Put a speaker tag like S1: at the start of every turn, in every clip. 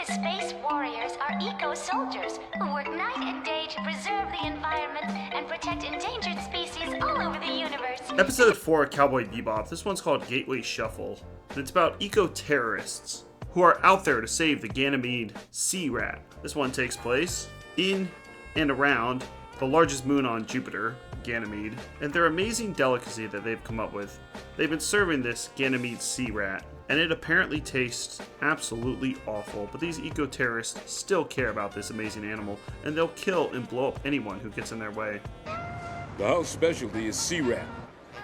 S1: The space warriors are eco-soldiers who work night and day to preserve the environment and protect endangered species all over the universe.
S2: Episode 4 of Cowboy Bebop. This one's called Gateway Shuffle, and it's about eco-terrorists who are out there to save the Ganymede sea rat. This one takes place in and around the largest moon on Jupiter, Ganymede, and their amazing delicacy that they've come up with. They've been serving this Ganymede sea rat, and it apparently tastes absolutely awful, but these eco-terrorists still care about this amazing animal, and they'll kill and blow up anyone who gets in their way.
S3: The house specialty is sea rat.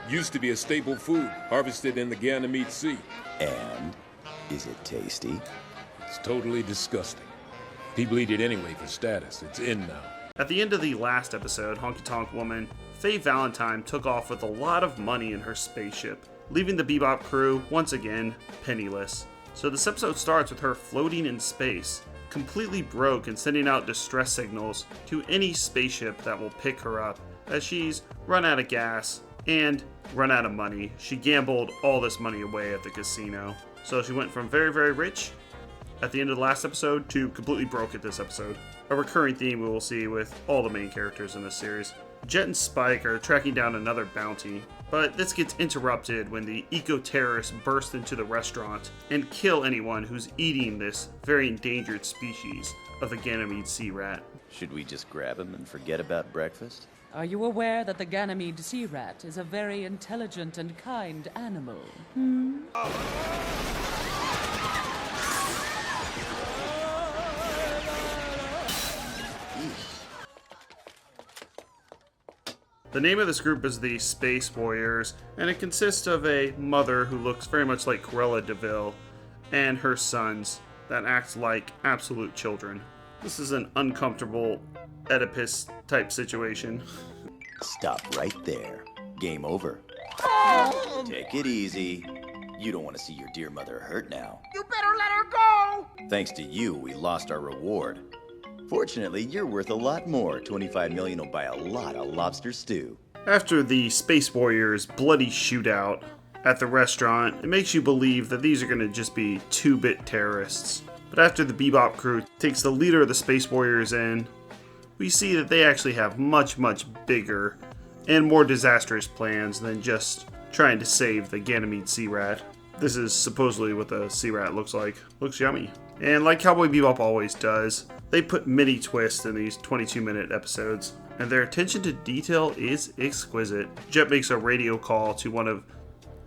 S3: Used to be a staple food, harvested in the Ganymede Sea.
S4: And is it tasty?
S3: It's totally disgusting. People eat it anyway for status. It's in now.
S2: At the end of the last episode, Honky Tonk Woman, Faye Valentine took off with a lot of money in her spaceship, leaving the Bebop crew, once again, penniless. So this episode starts with her floating in space, completely broke and sending out distress signals to any spaceship that will pick her up, as she's run out of gas and run out of money. She gambled all this money away at the casino. So she went from very, very rich at the end of the last episode to completely broke at this episode. A recurring theme we will see with all the main characters in this series. Jet and Spike are tracking down another bounty, but this gets interrupted when the eco-terrorists burst into the restaurant and kill anyone who's eating this very endangered species of the Ganymede sea rat.
S4: Should we just grab him and forget about breakfast?
S5: Are you aware that the Ganymede sea rat is a very intelligent and kind animal?
S2: The name of this group is the Space Warriors, and it consists of a mother who looks very much like Cruella de Vil and her sons that act like absolute children. This is an uncomfortable Oedipus type situation.
S4: Stop right there. Game over. Take it easy. You don't want to see your dear mother hurt now.
S6: You better let her go!
S4: Thanks to you, we lost our reward. Fortunately, you're worth a lot more. 25 million will buy a lot of lobster stew.
S2: After the Space Warriors' bloody shootout at the restaurant, it makes you believe that these are going to just be 2-bit terrorists. But after the Bebop crew takes the leader of the Space Warriors in, we see that they actually have much, much bigger and more disastrous plans than just trying to save the Ganymede sea rat. This is supposedly what the sea rat looks like. Looks yummy. And like Cowboy Bebop always does, they put many twists in these 22-minute episodes, and their attention to detail is exquisite. Jet makes a radio call to one of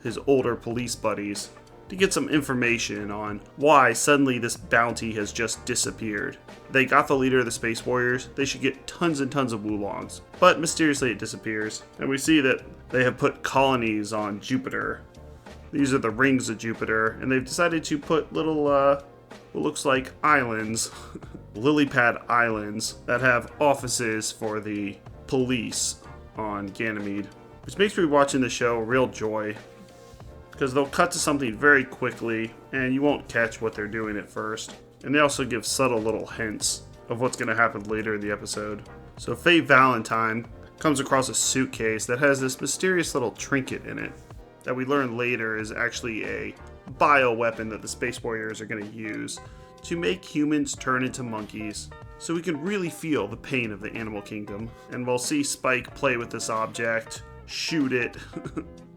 S2: his older police buddies to get some information on why suddenly this bounty has just disappeared. They got the leader of the Space Warriors, they should get tons and tons of wulongs, but mysteriously it disappears, and we see that they have put colonies on Jupiter. These are the rings of Jupiter, and they've decided to put little, what looks like islands, lily pad islands, that have offices for the police on Ganymede. Which makes me watching the show a real joy, because they'll cut to something very quickly, and you won't catch what they're doing at first. And they also give subtle little hints of what's going to happen later in the episode. So Faye Valentine comes across a suitcase that has this mysterious little trinket in it that we learn later is actually a bioweapon that the Space Warriors are going to use to make humans turn into monkeys, so we can really feel the pain of the animal kingdom. And we'll see Spike play with this object, shoot it,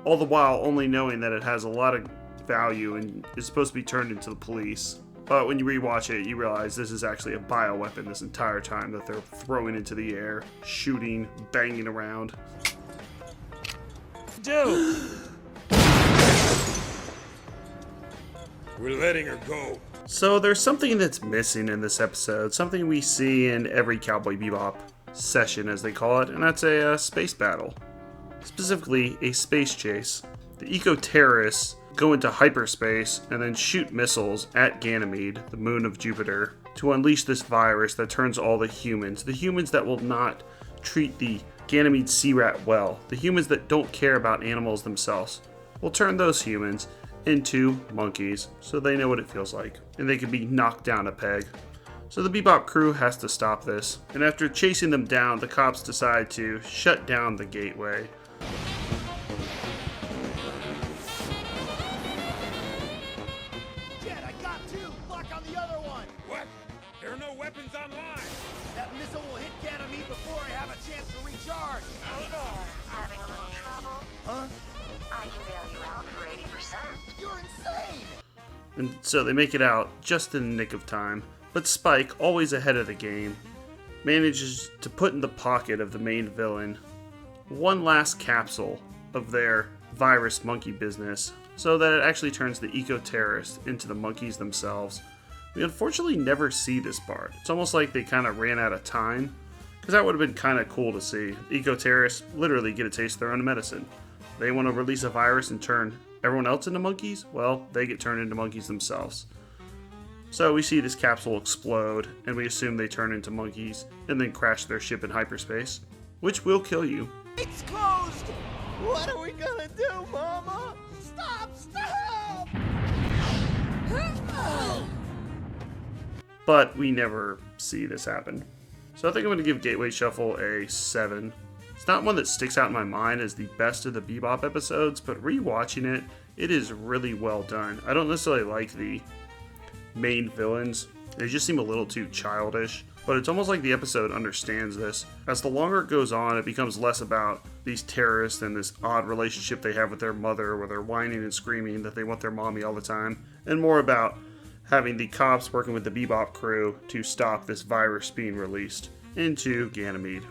S2: all the while only knowing that it has a lot of value and is supposed to be turned into the police. But when you rewatch it, you realize this is actually a bioweapon this entire time that they're throwing into the air, shooting, banging around.
S3: Dude! We're letting her go.
S2: So there's something that's missing in this episode, something we see in every Cowboy Bebop session, as they call it, and that's a space battle. Specifically, a space chase. The eco-terrorists go into hyperspace and then shoot missiles at Ganymede, the moon of Jupiter, to unleash this virus that turns all the humans that will not treat the Ganymede sea rat well, the humans that don't care about animals themselves, will turn those humans into monkeys, so they know what it feels like, and they can be knocked down a peg. So the Bebop crew has to stop this, and after chasing them down, the cops decide to shut down the gateway.
S6: Jet, I got two!
S7: Lock on the other one!
S3: What? There are no weapons online.
S7: That missile will hit Ganymede before I have a chance to recharge!
S1: Hey there, having a little trouble?
S7: Huh?
S1: I can bail you out for 80%.
S7: You're insane!
S2: And so they make it out just in the nick of time. But Spike, always ahead of the game, manages to put in the pocket of the main villain one last capsule of their virus monkey business, so that it actually turns the eco-terrorists into the monkeys themselves. We unfortunately never see this part. It's almost like they kind of ran out of time, because that would have been kind of cool to see. Eco-terrorists literally get a taste of their own medicine. They want to release a virus and turn everyone else into monkeys? Well, they get turned into monkeys themselves. So we see this capsule explode, and we assume they turn into monkeys, and then crash their ship in hyperspace, which will kill you.
S7: It's closed! What are we gonna do, Mama? Stop! Stop!
S2: But we never see this happen. So I think I'm going to give Gateway Shuffle a 7. It's not one that sticks out in my mind as the best of the Bebop episodes, but rewatching it, it is really well done. I don't necessarily like the main villains. They just seem a little too childish, but it's almost like the episode understands this. As the longer it goes on, it becomes less about these terrorists and this odd relationship they have with their mother, where they're whining and screaming that they want their mommy all the time, and more about having the cops working with the Bebop crew to stop this virus being released into Ganymede.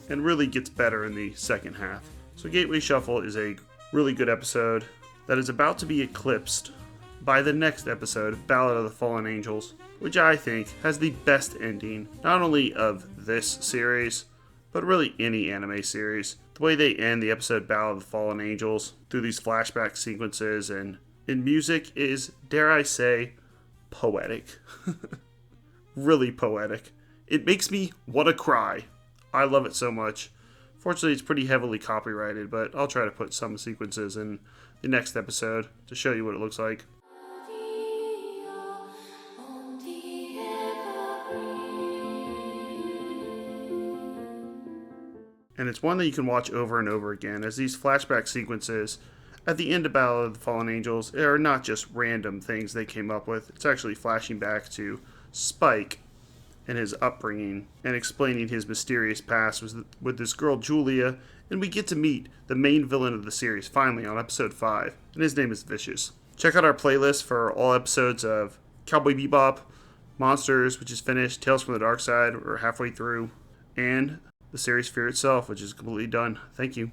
S2: And really gets better in the second half. So Gateway Shuffle is a really good episode that is about to be eclipsed by the next episode, Ballad of the Fallen Angels, which I think has the best ending, not only of this series, but really any anime series. The way they end the episode Ballad of the Fallen Angels through these flashback sequences and in music is, dare I say, poetic. Really poetic. It makes me want to cry. I love it so much. Fortunately, it's pretty heavily copyrighted, but I'll try to put some sequences in the next episode to show you what it looks like. And it's one that you can watch over and over again, as these flashback sequences at the end of Battle of the Fallen Angels are not just random things they came up with. It's actually flashing back to Spike and his upbringing and explaining his mysterious past with this girl Julia, and we get to meet the main villain of the series finally on episode 5, and his name is Vicious. Check out our playlist for all episodes of Cowboy Bebop, Monsters, which is finished, Tales from the Dark Side, we're halfway through, and the series Fear itself, which is completely done. Thank you.